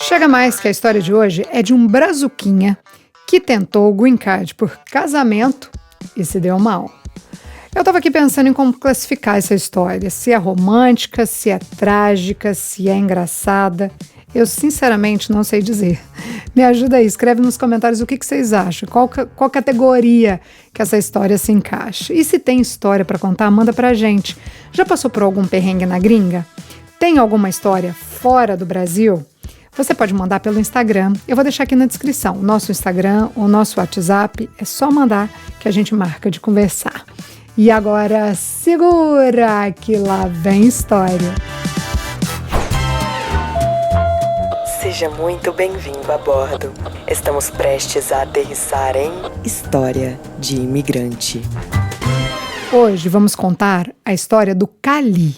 Chega mais que a história de hoje é de um brazuquinha que tentou o green card por casamento e se deu mal. Eu estava aqui pensando em como classificar essa história, se é romântica, se é trágica, se é engraçada. Eu sinceramente não sei dizer. Me ajuda aí, escreve nos comentários o que vocês acham, qual categoria que essa história se encaixa. E se tem história para contar, manda pra gente. Já passou por algum perrengue na gringa? Tem alguma história fora do Brasil? Você pode mandar pelo Instagram, eu vou deixar aqui na descrição. O nosso Instagram, o nosso WhatsApp, é só mandar que a gente marca de conversar. E agora, segura que lá vem história. Seja muito bem-vindo a bordo. Estamos prestes a aterrissar em História de Imigrante. Hoje vamos contar a história do Cali.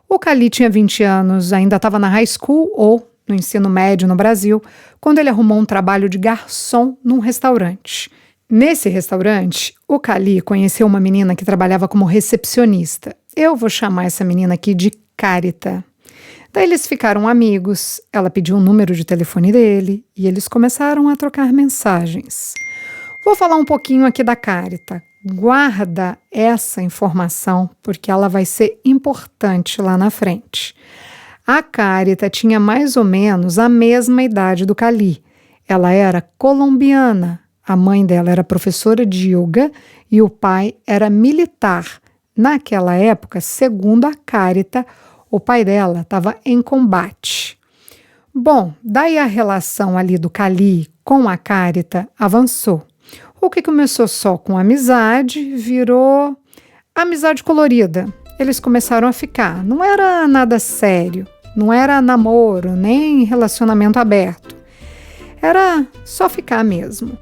O Cali tinha 20 anos, ainda estava na high school ou no ensino médio no Brasil, quando ele arrumou um trabalho de garçom num restaurante. Nesse restaurante, o Cali conheceu uma menina que trabalhava como recepcionista. Eu vou chamar essa menina aqui de Carita. Daí eles ficaram amigos, ela pediu o número de telefone dele e eles começaram a trocar mensagens. Vou falar um pouquinho aqui da Carita. Guarda essa informação porque ela vai ser importante lá na frente. A Carita tinha mais ou menos a mesma idade do Cali. Ela era colombiana. A mãe dela era professora de yoga e o pai era militar. Naquela época, segundo a Carita, o pai dela estava em combate. Bom, daí a relação ali do Cali com a Carita avançou. O que começou só com amizade virou amizade colorida. Eles começaram a ficar. Não era nada sério, não era namoro, nem relacionamento aberto. Era só ficar mesmo.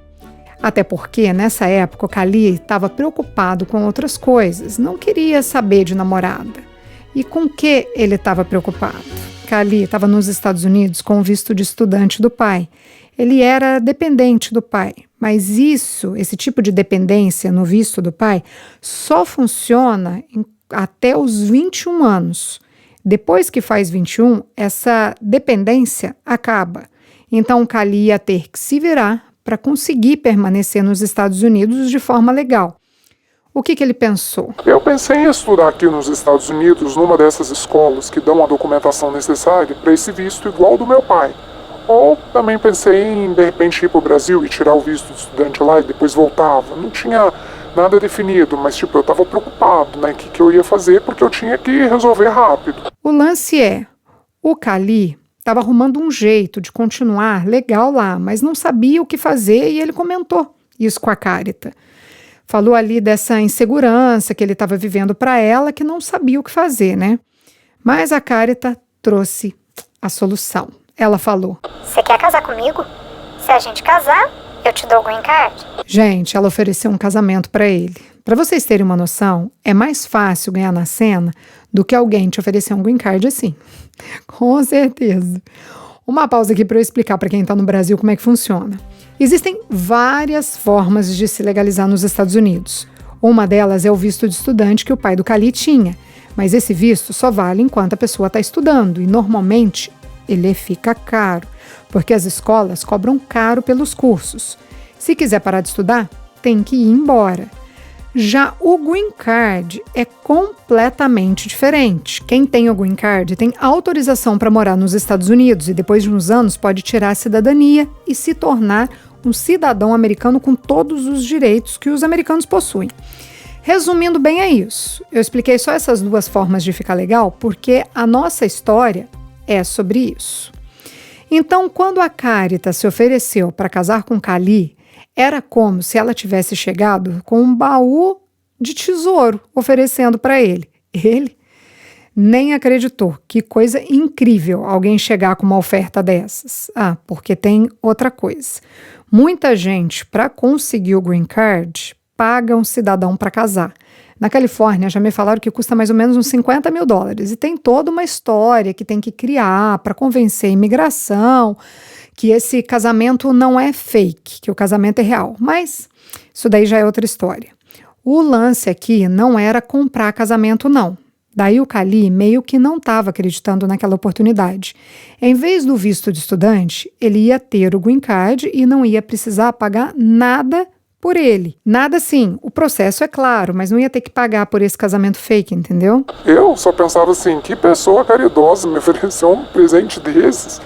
Até porque, nessa época, o Cali estava preocupado com outras coisas, não queria saber de namorada. E com que ele estava preocupado? Cali estava nos Estados Unidos com o visto de estudante do pai. Ele era dependente do pai, mas esse tipo de dependência no visto do pai, só funciona até os 21 anos. Depois que faz 21, essa dependência acaba. Então, o Cali ia ter que se virar para conseguir permanecer nos Estados Unidos de forma legal. O que ele pensou? Eu pensei em estudar aqui nos Estados Unidos, numa dessas escolas que dão a documentação necessária para esse visto igual do meu pai. Ou também pensei em, de repente, ir para o Brasil e tirar o visto de estudante lá e depois voltava. Não tinha nada definido, mas eu estava preocupado, né? O que eu ia fazer, porque eu tinha que resolver rápido. O lance é, o Cali estava arrumando um jeito de continuar legal lá, mas não sabia o que fazer e ele comentou isso com a Carita. Falou ali dessa insegurança que ele estava vivendo para ela, que não sabia o que fazer, né? Mas a Carita trouxe a solução. Ela falou: "Você quer casar comigo? Se a gente casar, eu te dou o green card." Gente, ela ofereceu um casamento para ele. Para vocês terem uma noção, é mais fácil ganhar na cena do que alguém te oferecer um green card assim. Com certeza. Uma pausa aqui para eu explicar para quem está no Brasil como é que funciona. Existem várias formas de se legalizar nos Estados Unidos. Uma delas é o visto de estudante que o pai do Cali tinha, mas esse visto só vale enquanto a pessoa está estudando e normalmente ele fica caro, porque as escolas cobram caro pelos cursos. Se quiser parar de estudar, tem que ir embora. Já o green card é completamente diferente. Quem tem o green card tem autorização para morar nos Estados Unidos e depois de uns anos pode tirar a cidadania e se tornar um cidadão americano com todos os direitos que os americanos possuem. Resumindo bem, é isso. Eu expliquei só essas duas formas de ficar legal porque a nossa história é sobre isso. Então, quando a Carita se ofereceu para casar com Cali, era como se ela tivesse chegado com um baú de tesouro oferecendo para ele. Ele nem acreditou. Que coisa incrível alguém chegar com uma oferta dessas. Ah, porque tem outra coisa. Muita gente, para conseguir o green card, paga um cidadão para casar. Na Califórnia, já me falaram que custa mais ou menos uns $50 mil. E tem toda uma história que tem que criar para convencer a imigração que esse casamento não é fake, que o casamento é real. Mas isso daí já é outra história. O lance aqui não era comprar casamento, não. Daí o Cali meio que não estava acreditando naquela oportunidade. Em vez do visto de estudante, ele ia ter o green card e não ia precisar pagar nada por ele. Nada sim, o processo é claro, mas não ia ter que pagar por esse casamento fake, entendeu? Eu só pensava assim, que pessoa caridosa me ofereceu um presente desses.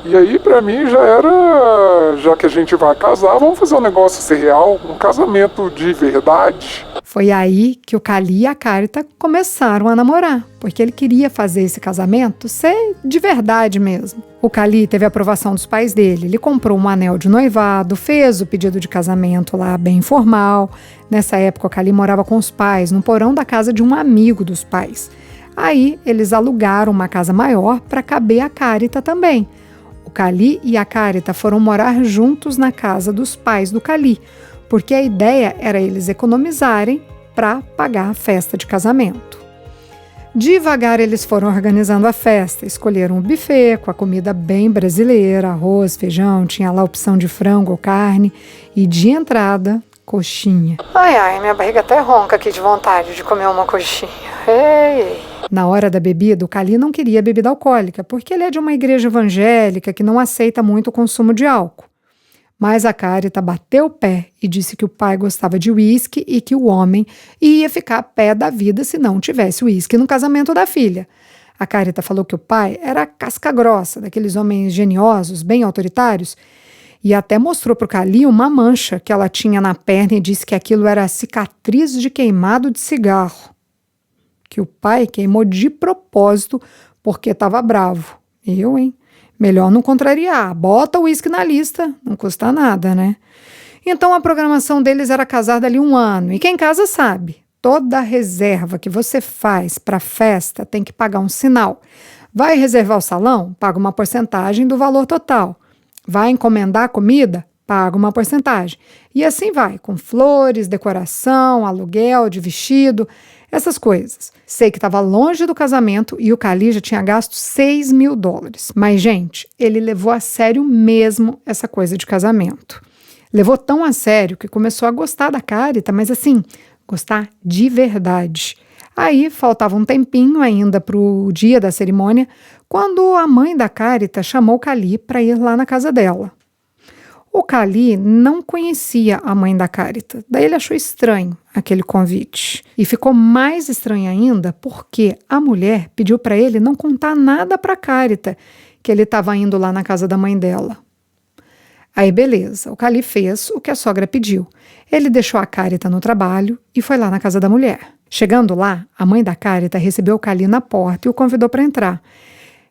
E aí, pra mim, já era, já que a gente vai casar, vamos fazer um negócio ser real, um casamento de verdade. Foi aí que o Cali e a Carita começaram a namorar, porque ele queria fazer esse casamento ser de verdade mesmo. O Cali teve a aprovação dos pais dele, ele comprou um anel de noivado, fez o pedido de casamento lá bem informal. Nessa época, o Cali morava com os pais, no porão da casa de um amigo dos pais. Aí, eles alugaram uma casa maior para caber a Carita também. O Cali e a Carita foram morar juntos na casa dos pais do Cali, porque a ideia era eles economizarem para pagar a festa de casamento. Devagar eles foram organizando a festa, escolheram um buffet com a comida bem brasileira, arroz, feijão, tinha lá a opção de frango ou carne e de entrada, coxinha. Ai, minha barriga até ronca aqui de vontade de comer uma coxinha. Ei. Na hora da bebida, o Cali não queria bebida alcoólica, porque ele é de uma igreja evangélica que não aceita muito o consumo de álcool. Mas a Carita bateu o pé e disse que o pai gostava de uísque e que o homem ia ficar a pé da vida se não tivesse uísque no casamento da filha. A Carita falou que o pai era casca grossa, daqueles homens geniosos, bem autoritários, e até mostrou para o Cali uma mancha que ela tinha na perna e disse que aquilo era cicatriz de queimado de cigarro. Que o pai queimou de propósito porque estava bravo. Eu, hein? Melhor não contrariar. Bota o uísque na lista, não custa nada, né? Então a programação deles era casar dali 1 ano. E quem casa sabe, toda reserva que você faz para a festa tem que pagar um sinal. Vai reservar o salão? Paga uma porcentagem do valor total. Vai encomendar a comida? Paga uma porcentagem. E assim vai, com flores, decoração, aluguel de vestido, essas coisas. Sei que estava longe do casamento e o Cali já tinha gasto $6.000. Mas, gente, ele levou a sério mesmo essa coisa de casamento. Levou tão a sério que começou a gostar da Carita, mas assim, gostar de verdade. Aí, faltava um tempinho ainda para o dia da cerimônia, quando a mãe da Carita chamou o Cali para ir lá na casa dela. O Cali não conhecia a mãe da Carita, daí ele achou estranho aquele convite. E ficou mais estranho ainda porque a mulher pediu para ele não contar nada para a Carita, que ele estava indo lá na casa da mãe dela. Aí beleza, o Cali fez o que a sogra pediu. Ele deixou a Carita no trabalho e foi lá na casa da mulher. Chegando lá, a mãe da Carita recebeu o Cali na porta e o convidou para entrar.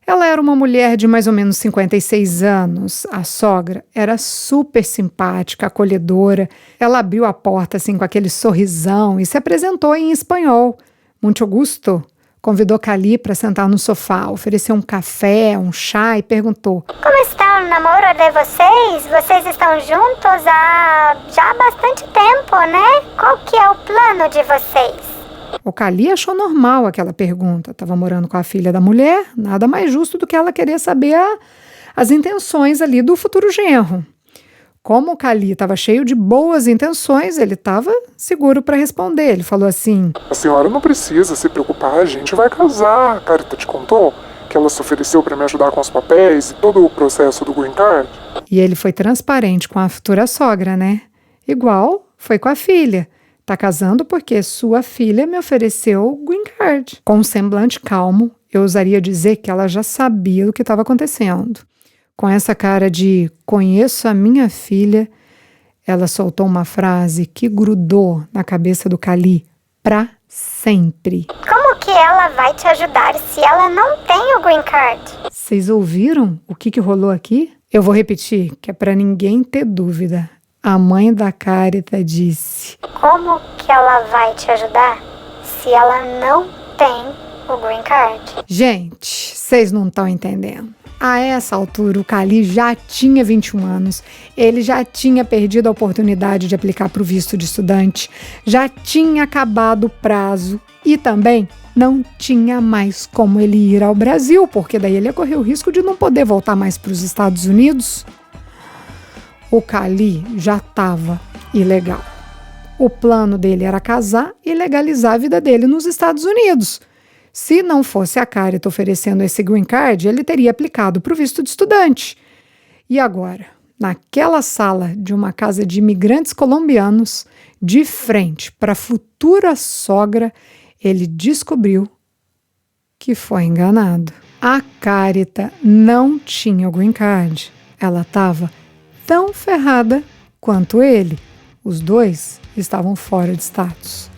Ela era uma mulher de mais ou menos 56 anos. A sogra era super simpática, acolhedora. Ela abriu a porta assim com aquele sorrisão e se apresentou em espanhol. Muito gusto. Convidou Cali para sentar no sofá, ofereceu um café, um chá e perguntou: Como está o namoro de vocês? Vocês estão juntos há já bastante tempo, né? Qual que é o plano de vocês? O Cali achou normal aquela pergunta. Estava morando com a filha da mulher, nada mais justo do que ela querer saber as intenções ali do futuro genro. Como o Cali estava cheio de boas intenções, ele estava seguro para responder. Ele falou assim: A senhora não precisa se preocupar, a gente vai casar. A Carita te contou que ela se ofereceu para me ajudar com os papéis e todo o processo do green card? E ele foi transparente com a futura sogra, né? Igual foi com a filha. Tá casando porque sua filha me ofereceu o green card. Com um semblante calmo, eu ousaria dizer que ela já sabia o que estava acontecendo. Com essa cara de conheço a minha filha, ela soltou uma frase que grudou na cabeça do Cali pra sempre. Como que ela vai te ajudar se ela não tem o green card? Vocês ouviram o que rolou aqui? Eu vou repetir, que é pra ninguém ter dúvida. A mãe da Carita disse: Como que ela vai te ajudar se ela não tem o green card? Gente, vocês não estão entendendo. A essa altura, o Cali já tinha 21 anos, ele já tinha perdido a oportunidade de aplicar para o visto de estudante, já tinha acabado o prazo e também não tinha mais como ele ir ao Brasil, porque daí ele ia correr o risco de não poder voltar mais para os Estados Unidos. O Cali já estava ilegal. O plano dele era casar e legalizar a vida dele nos Estados Unidos. Se não fosse a Carita oferecendo esse green card, ele teria aplicado para o visto de estudante. E agora, naquela sala de uma casa de imigrantes colombianos, de frente para a futura sogra, ele descobriu que foi enganado. A Carita não tinha o green card. Ela estava tão ferrada quanto ele. Os dois estavam fora de status.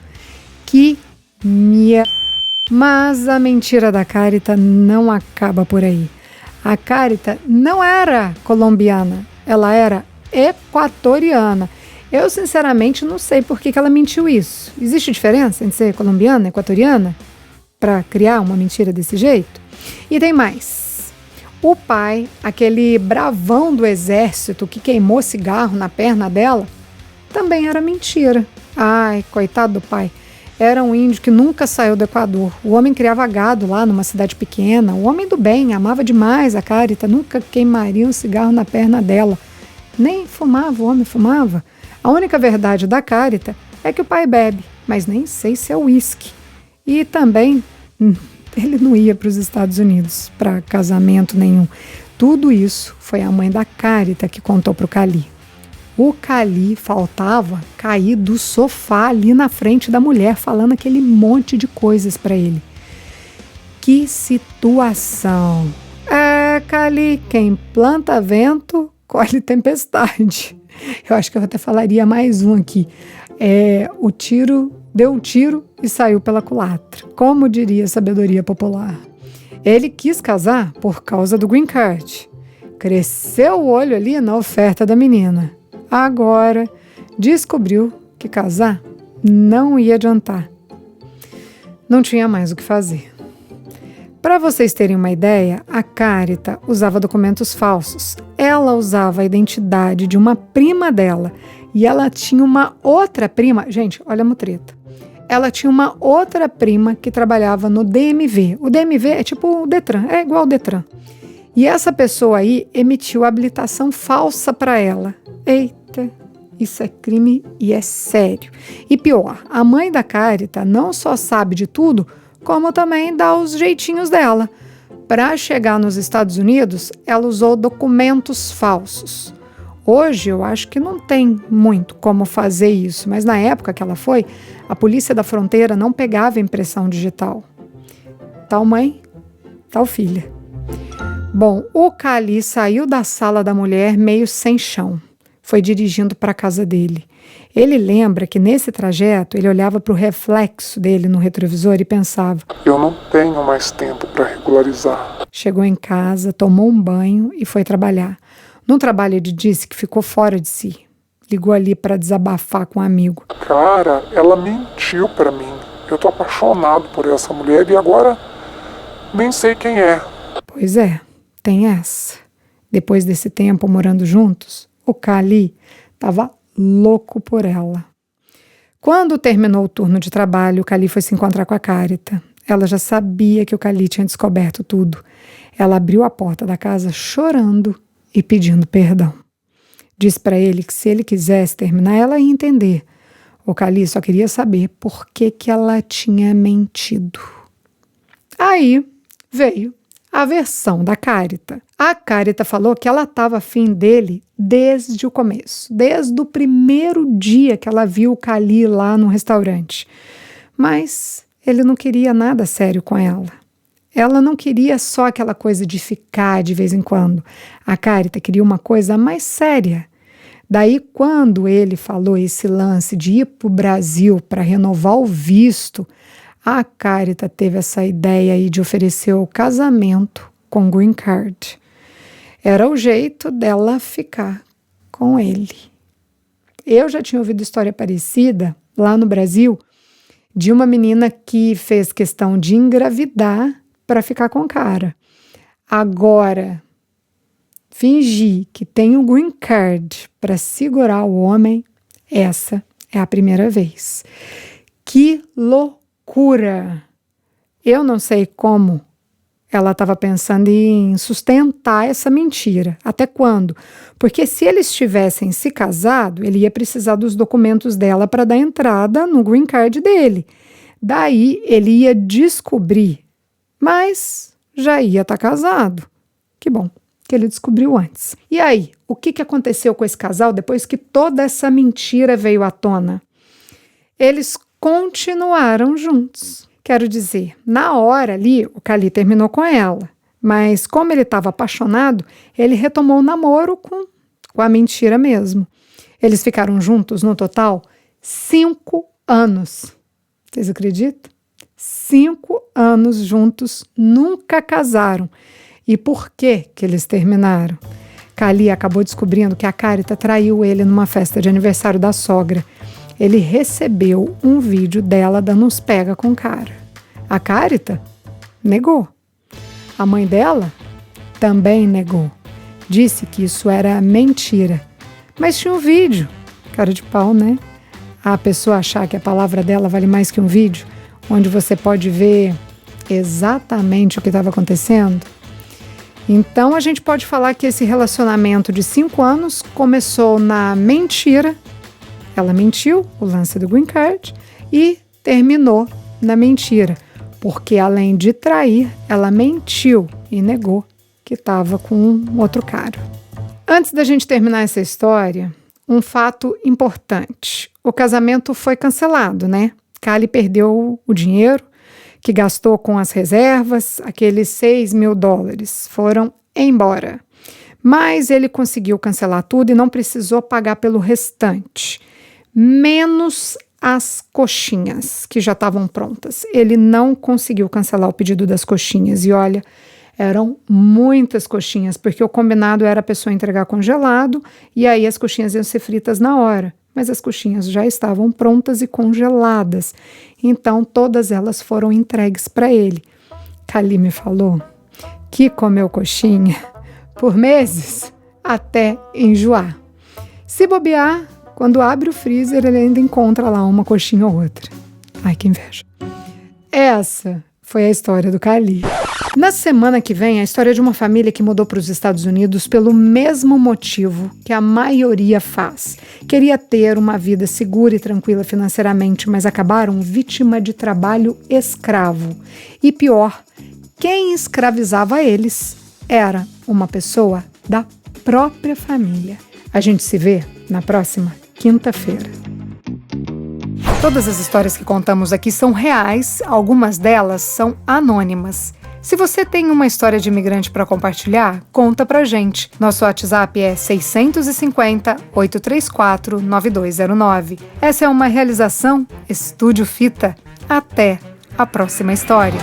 Que merda! Mas a mentira da Carita não acaba por aí. A Carita não era colombiana, ela era equatoriana. Eu, sinceramente, não sei por que ela mentiu isso. Existe diferença entre ser colombiana e equatoriana para criar uma mentira desse jeito? E tem mais. O pai, aquele bravão do exército que queimou cigarro na perna dela, também era mentira. Ai, coitado do pai. Era um índio que nunca saiu do Equador. O homem criava gado lá numa cidade pequena. O homem do bem, amava demais a Carita. Nunca queimaria um cigarro na perna dela. Nem fumava, o homem fumava. A única verdade da Carita é que o pai bebe, mas nem sei se é uísque. E também ele não ia para os Estados Unidos para casamento nenhum. Tudo isso foi a mãe da Carita que contou para o Cali. O Cali faltava cair do sofá ali na frente da mulher, falando aquele monte de coisas para ele. Que situação! Cali, quem planta vento, colhe tempestade. Eu acho que eu até falaria mais um aqui. Deu um tiro e saiu pela culatra. Como diria a sabedoria popular. Ele quis casar por causa do green card. Cresceu o olho ali na oferta da menina. Agora, descobriu que casar não ia adiantar. Não tinha mais o que fazer. Para vocês terem uma ideia, a Carita usava documentos falsos. Ela usava a identidade de uma prima dela. E ela tinha uma outra prima. Gente, olha a mutreta. Ela tinha uma outra prima que trabalhava no DMV. O DMV é tipo o Detran, é igual ao Detran. E essa pessoa aí emitiu habilitação falsa para ela. Eita, isso é crime e é sério. E pior, a mãe da Carita não só sabe de tudo, como também dá os jeitinhos dela. Para chegar nos Estados Unidos, ela usou documentos falsos. Hoje eu acho que não tem muito como fazer isso, mas na época que ela foi, a polícia da fronteira não pegava impressão digital. Tal mãe, tal filha. Bom, o Cali saiu da sala da mulher meio sem chão. Foi dirigindo para a casa dele. Ele lembra que nesse trajeto ele olhava para o reflexo dele no retrovisor e pensava: eu não tenho mais tempo para regularizar. Chegou em casa, tomou um banho e foi trabalhar. No trabalho ele disse que ficou fora de si. Ligou ali para desabafar com um amigo. Cara, ela mentiu para mim. Eu tô apaixonado por essa mulher e agora nem sei quem é. Pois é, tem essa. Depois desse tempo morando juntos, o Cali estava louco por ela. Quando terminou o turno de trabalho, o Cali foi se encontrar com a Carita. Ela já sabia que o Cali tinha descoberto tudo. Ela abriu a porta da casa chorando e pedindo perdão. Disse para ele que se ele quisesse terminar, ela ia entender. O Cali só queria saber por que ela tinha mentido. Aí veio a versão da Carita. A Carita falou que ela estava afim dele desde o começo, desde o primeiro dia que ela viu o Cali lá no restaurante. Mas ele não queria nada sério com ela. Ela não queria só aquela coisa de ficar de vez em quando. A Carita queria uma coisa mais séria. Daí, quando ele falou esse lance de ir para o Brasil para renovar o visto, a Carita teve essa ideia aí de oferecer o casamento com green card. Era o jeito dela ficar com ele. Eu já tinha ouvido história parecida lá no Brasil de uma menina que fez questão de engravidar para ficar com o cara. Agora, fingir que tem o green card para segurar o homem, essa é a primeira vez. Que loucura! Eu não sei como ela estava pensando em sustentar essa mentira. Até quando? Porque se eles tivessem se casado, ele ia precisar dos documentos dela para dar entrada no green card dele. Daí ele ia descobrir, mas já ia estar casado. Que bom que ele descobriu antes. E aí, o que aconteceu com esse casal depois que toda essa mentira veio à tona? Eles continuaram juntos. Quero dizer, na hora ali, o Kali terminou com ela. Mas como ele estava apaixonado, ele retomou o namoro com a mentira mesmo. Eles ficaram juntos, no total, 5 anos. Vocês acreditam? 5 anos juntos, nunca casaram. E por que eles terminaram? Kali acabou descobrindo que a Carita traiu ele numa festa de aniversário da sogra. Ele recebeu um vídeo dela dando uns pega com o cara. A Carita negou. A mãe dela também negou. Disse que isso era mentira. Mas tinha um vídeo. Cara de pau, né? A pessoa achar que a palavra dela vale mais que um vídeo, onde você pode ver exatamente o que estava acontecendo. Então, a gente pode falar que esse relacionamento de 5 anos começou na mentira. Ela mentiu, o lance do green card, e terminou na mentira. Porque, além de trair, ela mentiu e negou que estava com um outro cara. Antes da gente terminar essa história, um fato importante. O casamento foi cancelado, né? Kali perdeu o dinheiro que gastou com as reservas, aqueles $6.000 foram embora. Mas ele conseguiu cancelar tudo e não precisou pagar pelo restante, menos as coxinhas que já estavam prontas. Ele não conseguiu cancelar o pedido das coxinhas e olha, eram muitas coxinhas, porque o combinado era a pessoa entregar congelado e aí as coxinhas iam ser fritas na hora. Mas as coxinhas já estavam prontas e congeladas. Então, todas elas foram entregues para ele. Kali me falou que comeu coxinha por meses até enjoar. Se bobear, quando abre o freezer, ele ainda encontra lá uma coxinha ou outra. Ai, que inveja. Essa foi a história do Kali. Na semana que vem, a história de uma família que mudou para os Estados Unidos pelo mesmo motivo que a maioria faz. Queria ter uma vida segura e tranquila financeiramente, mas acabaram vítima de trabalho escravo. E pior, quem escravizava eles era uma pessoa da própria família. A gente se vê na próxima quinta-feira. Todas as histórias que contamos aqui são reais, algumas delas são anônimas. Se você tem uma história de imigrante para compartilhar, conta pra gente. Nosso WhatsApp é 650-834-9209. Essa é uma realização Estúdio Fita. Até a próxima história.